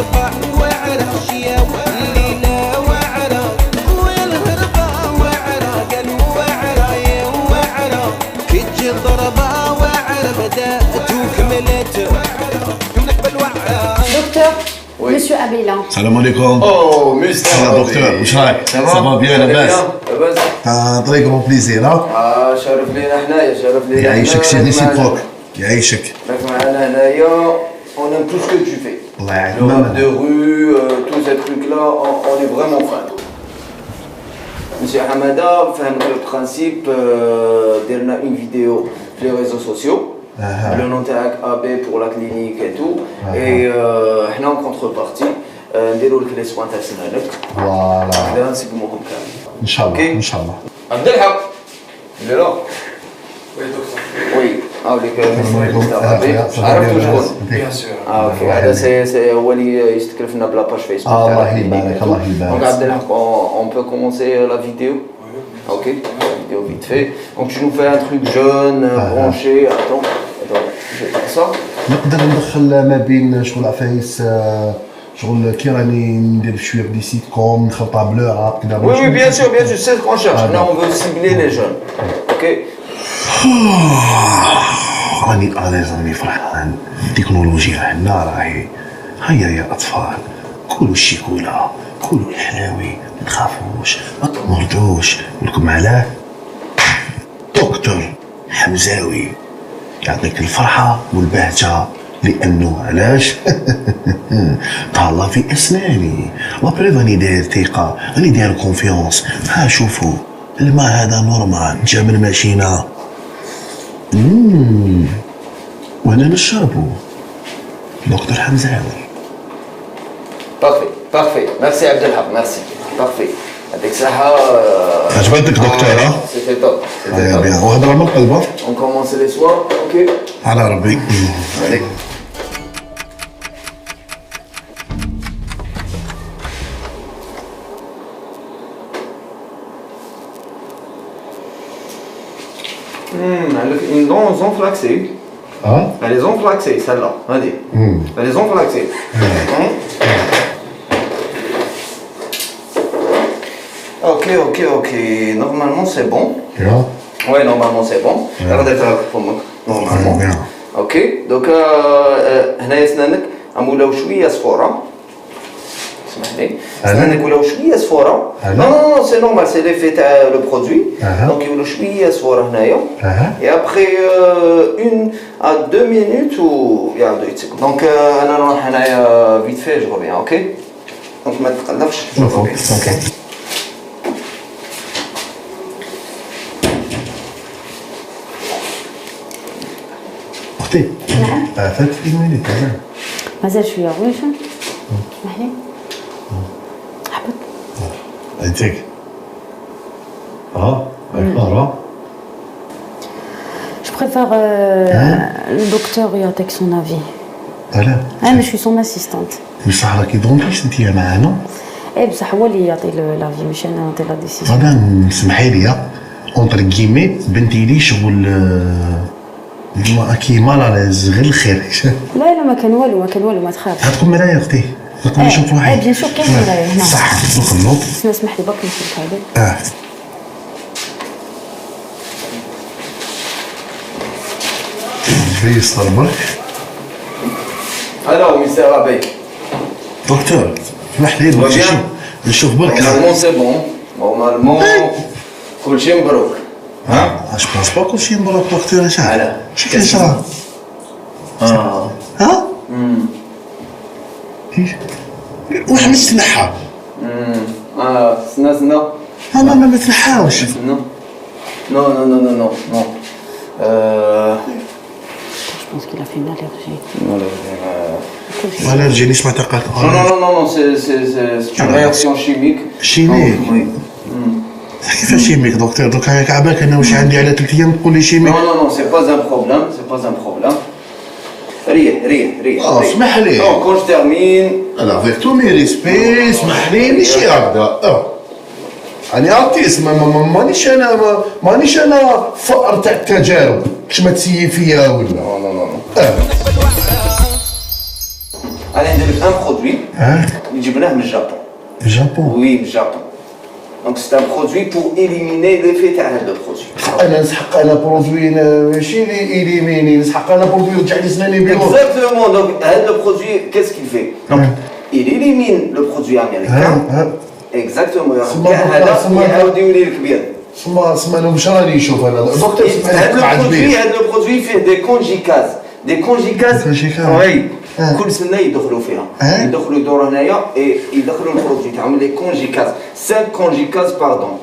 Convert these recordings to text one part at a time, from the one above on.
الصباح وعرة الشيا والليلة وعرة والهربة وعرة قالوا وعرة يا وعرة كي تجي الضربة وعرة بدأت وكملت نقبل وعرة. دكتور Monsieur Abélan. السلام عليكم. اوه مستر دكتور واش رايك؟ سافا بيان لاباس؟ طريق غون بليزير ها؟ شرف لينا حنايا شرف لينا. يعيشك سي ريسيبروك يعيشك. راك معنا هنايا on aime tout ce que tu fais. الله يعينك. Le rap de rue, tous ces trucs là, on est vraiment fan. Monsieur Hamada, فهمنا le principe, درنا une vidéo sur les réseaux sociaux. Le nom تاعك AB pour la clinique et tout. Et حنا en contrepartie نديروا لك لي سوان تاع سنانك. فوالا. هذا نسقموهم كامل. ان شاء الله ان شاء الله. عبد الحق. اللي لا. وي دكتور. وي. هاوليك عرفتوا شكون؟ بيان سور. اوكي هذا سي هو اللي يستكلف لنا بلا باج فيسبوك. الله يبارك الله يبارك. Donc عبد الحق on peut commencer la vidéo. Ok, la vidéo vite fait. Donc tu nous fais un truc jeune, branché, attends, je vais faire ça. نقدر ندخل ما بين شغل عفايس شغل كي راني ندير شويه بدي سيت كوم نخلطها بلو راب كذا. Oui, oui, bien sûr, c'est ce qu'on cherche. Là, on veut cibler les jeunes. Ok. راني اليز راني فرحان. التكنولوجيا عندنا راهي هيا يا اطفال كلوا الشيكولا كلوا الحلاوي ما تخافوش ما تمرضوش. لكم علاه دكتور حمزاوي يعطيك الفرحه والبهجه لانه علاش طالة في اسناني وبريف راني داير ثقه راني داير كونفيونس. ها شوفوا الماء هذا نورمال جا من ماشينه وانا نشربو دكتور حمزاوي. Parfait. Merci Abdelhak, merci. Parfait. Avec ça, عجبتك دكتور ها؟ c'était top. C'était bien. وهضره من قلبك. On commence les soins, ok. على ربي. Allez. Une dent enflaxée. Elle est enflaxée, celle-là. Allez. Elle est enflaxée. Ok. Normalement, c'est bon. Ouais, normalement, c'est bon. Normalement. Ok. Donc, هنا أسنانك عمولوا شوية صفورة. اسمح لي. أسنانك ولاو شوية صفورة. Non, c'est normal, c'est l'effet تاع le produit. Donc, يولوا شوية صفورة هنايا. Et après 1 à 2 minutes ou يعاودوا يتسكوا. Donc, أنا نروح هنايا vite fait, je reviens, ok. Donc, ما تقلقش. اوكي. اختي. نعم. فاتت لي مينيت مازال. مازال شويه واش اسمح لي حبط انتك d'accord. Je préfère le docteur يعطيك son avis. لا انا شوي son assistante. بصح راكي دونتيست انت معانا. ايه بصح هو اللي يعطي لافي مش انا نعطي لا ديسيجن. انا سمحي لي اونتر كيمي بنتي لي شغل كي مالاز غير الخير. لا ما كان والو ما تخافش. هاتكم مرايه اختي نقدر نشوف روحي. بيان سور كاين مرايه هنا. صح نخلو. اسمح لي برك نشوف هذا. شويه صبر برك. Alors, Mister Abbé. دكتور اسمح لي نشوف برك. Normalement, c'est bon. Normalement, كل شيء مبروك. اش بونس با كلشي مبروك دكتور. اش علاه؟ شكون شرا؟ واش ما تنحى؟ سنة. ما تنحاوش. Non. Je pense qu'il a fait une allergie. الرجي اللي سمعتها قالت Non, c'est une réaction chimique. شيميك. Oui. كيفاش شيميك دكتور؟ دوكا كعباك انا واش عندي على 3 ايام تقول لي شيميك؟ Non, c'est pas un problème. ريح. اسمح لي. Non, quand je termine. انا افيك تو مي ريسبي اسمح لي ماشي هكذا. انا ارتيست مانيش انا فأر تاع التجارب. كش ما تسيي فيا ولا. Non. انا ندير لك ان برودوي اللي جبناه من الجابون. الجابون؟ وي من الجابون. دونك سي ان برودوي بور إليميني ليفي تاع هذا البرودوي. انا نسحق انا برودوي ماشي إليميني، نسحق انا برودوي ورجع لي سناني بيض. اكزاكتومون. دونك هذا البرودوي كيس كيل في؟ دونك il élimine le produit américain. Exactement. هذا يعاود يولي لك بيان. سما انا واش راني نشوف انا دكتور هذا البرودوي فيه دي كونجيكاز. دي كونجيكاز وي كل سنه يدخلوا فيها، يدخلوا يدوروا هنايا يدخلوا البرودوي تاعهم لي كونجيكاز 5 كونجيكاز باردون.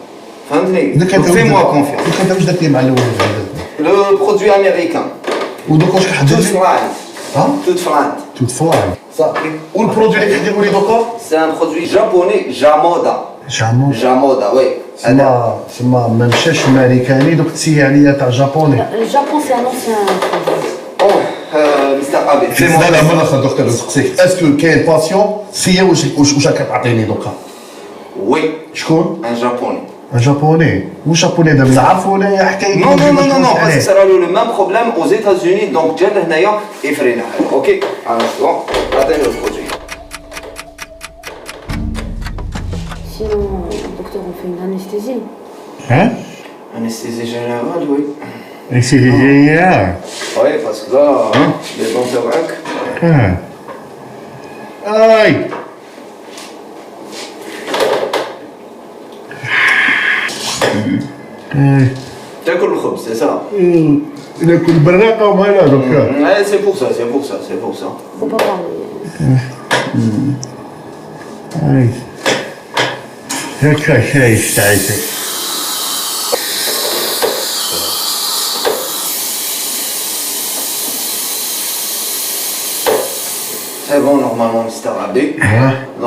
فهمتني؟ في موا كونفيونس. انت واش درتي مع الاول لو برودوي امريكان ودوك واش كحضر لي؟ توت فرانت. توت فرانت صافي. والبرودوي اللي كيديروا لي دوكا سي ان برودوي جابوني جامودا. جامودا وي. سما ما مشاش امريكاني دوك تسيي عليا تاع جابوني. الجابون سي ان انسيان مستر ابي. لا ما ناخذ دكتور نسقسيك اسكو كاين باسيون سيا واش راك تعطيني دوكا؟ وي. شكون؟ ان جابوني. ان جابوني؟ واش جابوني دابا نعرفو ولا حكايه؟ نو باسكو صرا له لو ميم بروبليم aux États-Unis دونك جا لهنايا يفرينا حاجه. اوكي انا شو عطيني البرودوي. Sinon, docteur, on fait une anesthésie. Hein? Anesthésie générale, oui. Anesthésie générale? Oui, parce que là, les dents تبعك. Aïe! تاكل الخبز, c'est ça? ناكل براقه ومالا دكتور. C'est pour ça. Faut pas parler. Aïe. هكا شايف تعيسك. C'est bon normalement, Mr. Abdi.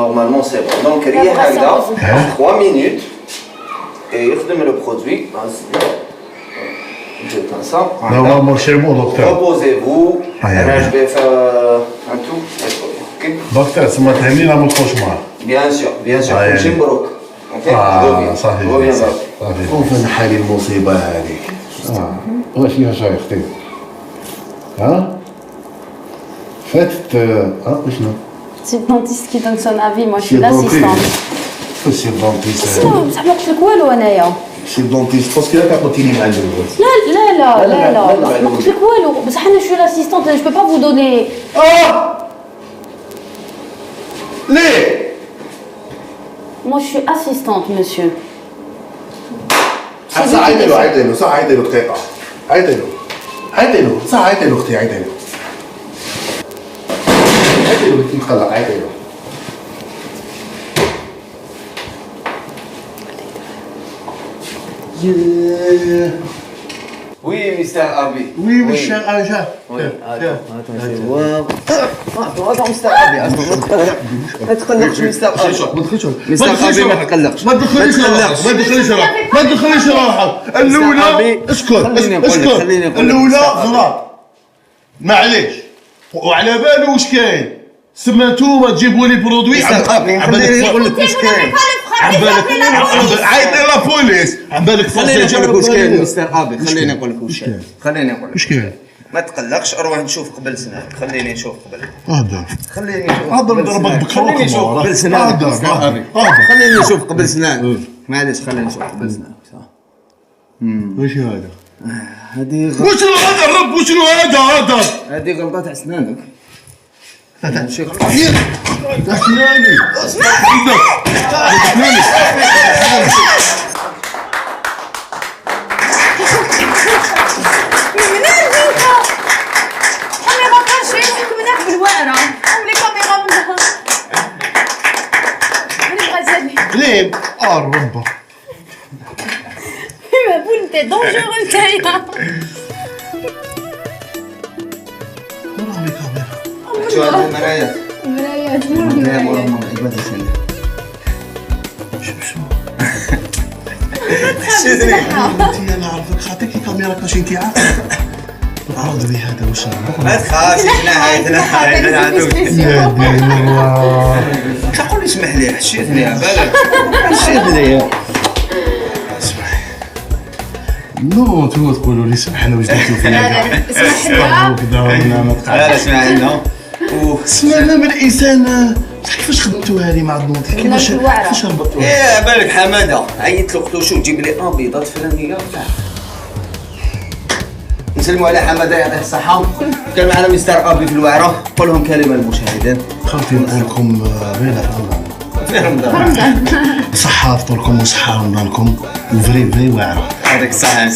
Normalement c'est bon. Donc rien هكذا 3 minutes et يخدم le produit. Je fais ça. Normalement c'est bon docteur. Reposez-vous. Je vais faire un tout. Ok. Docteur, ça m'a terminé la mouche cauchemar. Bien sûr. كلشي مبروك. صافي. وفين حالي المصيبة هذيك؟ واش فيها شي اختي؟ فاتت وشنو؟ C'est le dentiste qui donne son avis, moi je suis l'assistante. سي الدونتيست. بصح ما قلت لك والو انايا. سي الدونتيست باسكو لا تعطيني مع الاول. لا ما قلت لك والو بصح انا شو l'assistante, je peux pas vous donner. ليه؟ Moi je suis assistante, monsieur. عيطي له دقيقة. عيطي له اختي عيطي له كي مخلق عيطي له. Oui, Mr. Abi. Oui, mon cher Aja. Oui, attends, Mr. Abi. ما تقلقش Mr. Abi. ما تدخليش روحك. الأولى اسكت. الأولى غلط. معليش. وعلى بالو واش كاين. سما نتوما تجيبوا لي برودوي خليني نقول لك واش كاين. عيط لابوليس. عم بالك خليني نقول لك واش كاين مستر ابي. خليني نقول لك واش كاين. واش كاين. ما تقلقش اروح نشوف قبل سنانك. خليني نشوف قبل. خليني نشوف. ضربك بكروك. خليني نشوف قبل سنانك. خليني نشوف قبل سنانك. معليش خليني نشوف قبل سنانك. واش هذا؟ هذه وشنو هذا الرب؟ وشنو هذا؟ هذه غلطة تاع سنانك. ماشي غلط. تاع سناني. ليه؟ الربا. T'es dangereux, Kaira. شو هذه المرايات؟ مرايات حسيتني. انا عارفك خاطيك الكاميرا كاش انت عارف. عاود لي هذا واش ما تخافش انا عندك. يا دين الله. تقول لي اسمح لي حشيتني على بالك. نو انتوما تقولوا لي سمح لنا واش درتو فيا كاع. اسمح لنا. لا اسمع لنا. سمعنا من الانسان كيفاش خدمتوا هذه مع الضمط كيفاش ربطتوها؟ ايه بالك حماده عيط له قلت له شوف جيب لي بيضات فلانيه وتاع. نسلموا على حماده يعطيه الصحه. كان معنا مستر ابي في الوعره. قول لهم كلمه للمشاهدين. خاطي نقول لكم بين رمضان صحة فطوركم وصحة رمضانكم وفري واعرة. هذيك الصحه يا